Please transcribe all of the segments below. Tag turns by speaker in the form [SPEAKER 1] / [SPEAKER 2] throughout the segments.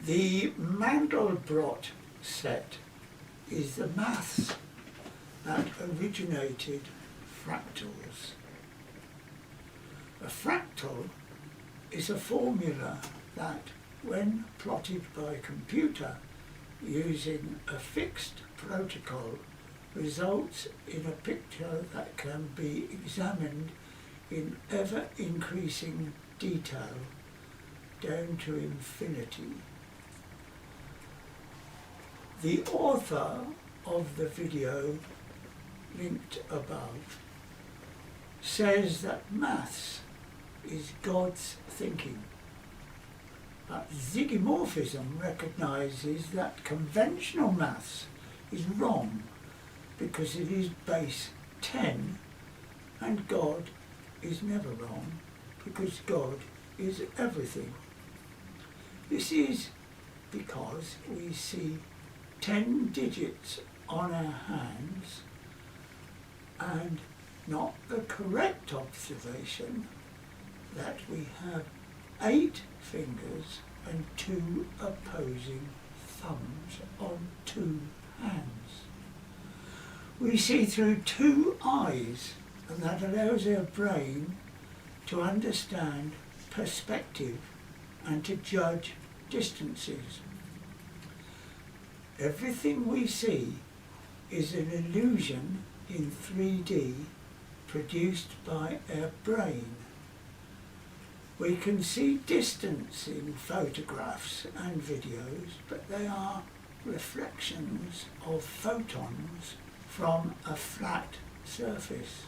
[SPEAKER 1] The Mandelbrot set is the maths that originated fractals. A fractal is a formula that, when plotted by a computer using a fixed protocol, results in a picture that can be examined in ever-increasing detail down to infinity. The author of the video linked above says that maths is God's thinking, but zygomorphism recognises that conventional maths is wrong because it is base 10, and God is never wrong because God is everything. This is because we see 10 digits on our hands and not the correct observation that we have 8 fingers and 2 opposing thumbs on 2 hands. We see through 2 eyes, and that allows our brain to understand perspective and to judge distances. Everything we see is an illusion in 3D produced by our brain. We can see distance in photographs and videos, but they are reflections of photons from a flat surface.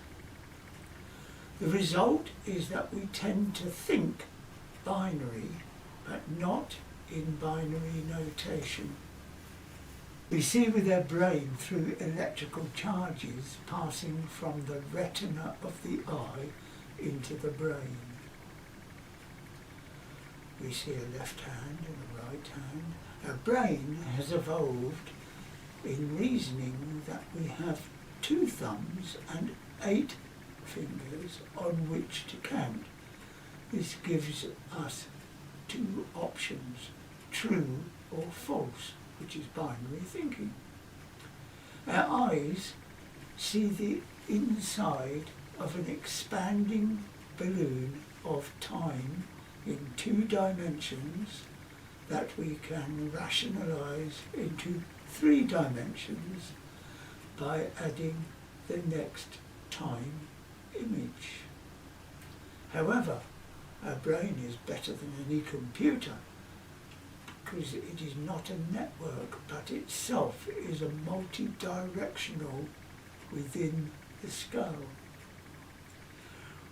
[SPEAKER 1] The result is that we tend to think binary, but not in binary notation. We see with our brain through electrical charges passing from the retina of the eye into the brain. We see a left hand and a right hand. Our brain has evolved in reasoning that we have 2 thumbs and 8 fingers on which to count. This gives us 2 options, true or false, which is binary thinking. Our eyes see the inside of an expanding balloon of time in 2 dimensions that we can rationalize into 3 dimensions by adding the next time image. However, our brain is better than any computer because it is not a network, but itself is a multi-directional within the skull.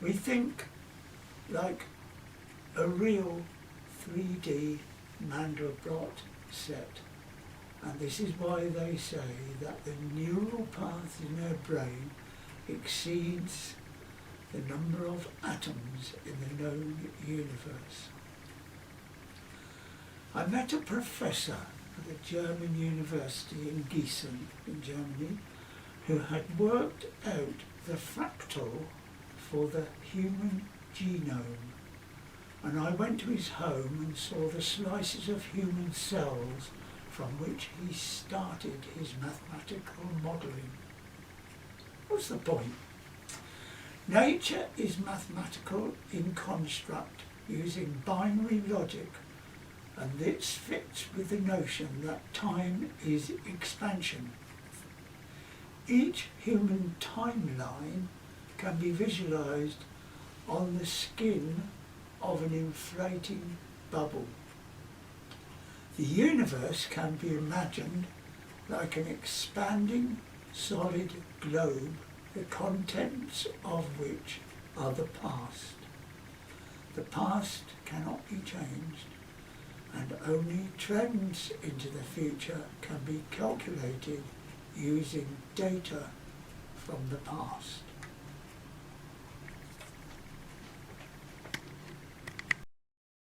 [SPEAKER 1] We think like a real 3D Mandelbrot set, and this is why they say that the neural path in our brain exceeds the number of atoms in the known universe. I met a professor at a German university in Gießen in Germany who had worked out the fractal for the human genome, and I went to his home and saw the slices of human cells from which he started his mathematical modelling. What's the point? Nature is mathematical in construct using binary logic, and this fits with the notion that time is expansion. Each human timeline can be visualized on the skin of an inflating bubble. The universe can be imagined like an expanding solid globe, the contents of which are the past. The past cannot be changed, and only trends into the future can be calculated using data from the past.